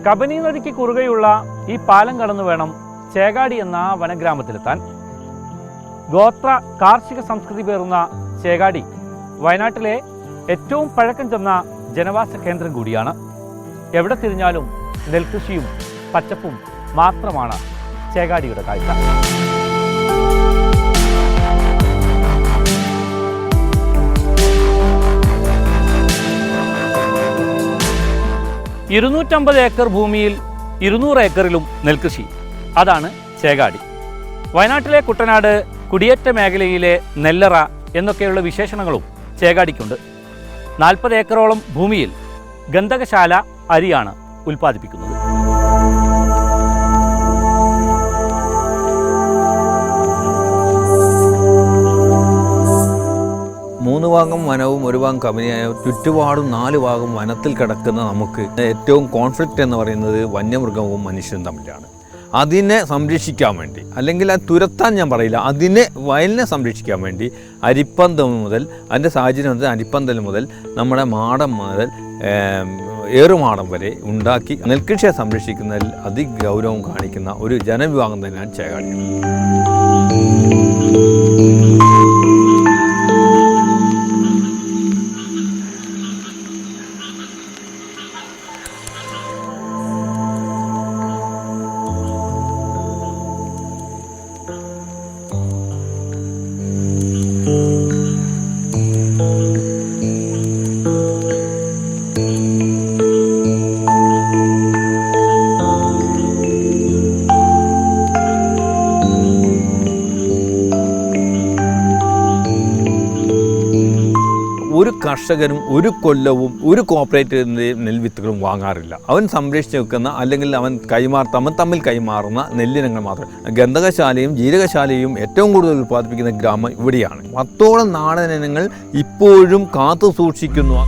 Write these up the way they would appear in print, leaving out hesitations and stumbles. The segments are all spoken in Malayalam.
കബനി നദിക്ക് കുറുകെയുള്ള ഈ പാലം കടന്നു വേണം ചേകാടി എന്ന വനഗ്രാമത്തിലെത്താൻ. ഗോത്ര കാർഷിക സംസ്കൃതി പേറുന്ന ചേകാടി വയനാട്ടിലെ ഏറ്റവും പഴക്കം ചെന്ന ജനവാസ കേന്ദ്രം കൂടിയാണ്. എവിടെ തിരിഞ്ഞാലും നെൽകൃഷിയും പച്ചപ്പും മാത്രമാണ് ചേകാടിയുടെ കാഴ്ച. ഇരുന്നൂറ്റമ്പത് ഏക്കർ ഭൂമിയിൽ 200 ഏക്കറിലും നെൽകൃഷി. അതാണ് ചേകാടി. വയനാട്ടിലെ കുട്ടനാട്, കുടിയേറ്റ മേഖലയിലെ നെല്ലറ എന്നൊക്കെയുള്ള വിശേഷണങ്ങളും ചേകാടിക്കുണ്ട്. 40 ഏക്കറോളം ഭൂമിയിൽ ഗന്ധകശാല അരിയാണ് ഉൽപ്പാദിപ്പിക്കുന്നത്. മൂന്ന് ഭാഗം വനവും ഒരു ഭാഗം കബനിയായ ചുറ്റുപാടും 4 ഭാഗം വനത്തിൽ കിടക്കുന്ന നമുക്ക് ഏറ്റവും കോൺഫ്ലിക്റ്റ് എന്ന് പറയുന്നത് വന്യമൃഗവും മനുഷ്യനും തമ്മിലാണ്. അതിനെ സംരക്ഷിക്കാൻ വേണ്ടി, അല്ലെങ്കിൽ അത് തുരത്താൻ ഞാൻ പറയില്ല, അതിനെ വയലിനെ സംരക്ഷിക്കാൻ വേണ്ടി അരിപ്പന്തൽ മുതൽ അതിൻ്റെ സാഹചര്യം മുതൽ അരിപ്പന്തൽ മുതൽ നമ്മുടെ മാടം മുതൽ ഏറുമാടം വരെ ഉണ്ടാക്കി നെൽകൃഷിയെ സംരക്ഷിക്കുന്നതിൽ അതിഗൗരവം കാണിക്കുന്ന ഒരു ജനവിഭാഗം തന്നെയാണ് ചേകാടി. ഒരു കർഷകനും ഒരു കൊല്ലവും ഒരു കോപ്പറേറ്റീവിൻ്റെയും നെൽവിത്തുകളും വാങ്ങാറില്ല. അവൻ സംരക്ഷിച്ച് വെക്കുന്ന, അല്ലെങ്കിൽ അവൻ തമ്മിൽ കൈമാറുന്ന നെല്ലിനങ്ങൾ മാത്രം. ഗന്ധകശാലയും ജീരകശാലയും ഏറ്റവും കൂടുതൽ ഉൽപ്പാദിപ്പിക്കുന്ന ഗ്രാമം ഇവിടെയാണ്. 10ഓളം നാടൻ ഇനങ്ങൾ ഇപ്പോഴും കാത്തു സൂക്ഷിക്കുന്നു.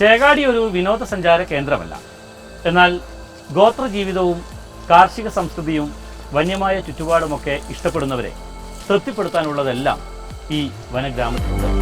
ചേകാടി ഒരു വിനോദസഞ്ചാര കേന്ദ്രമല്ല. എന്നാൽ ഗോത്ര ജീവിതവും കാർഷിക സംസ്കൃതിയും വന്യമായ ചുറ്റുപാടുമൊക്കെ ഇഷ്ടപ്പെടുന്നവരെ തൃപ്തിപ്പെടുത്താനുള്ളതെല്ലാം ഈ വനഗ്രാമത്തിലുണ്ട്.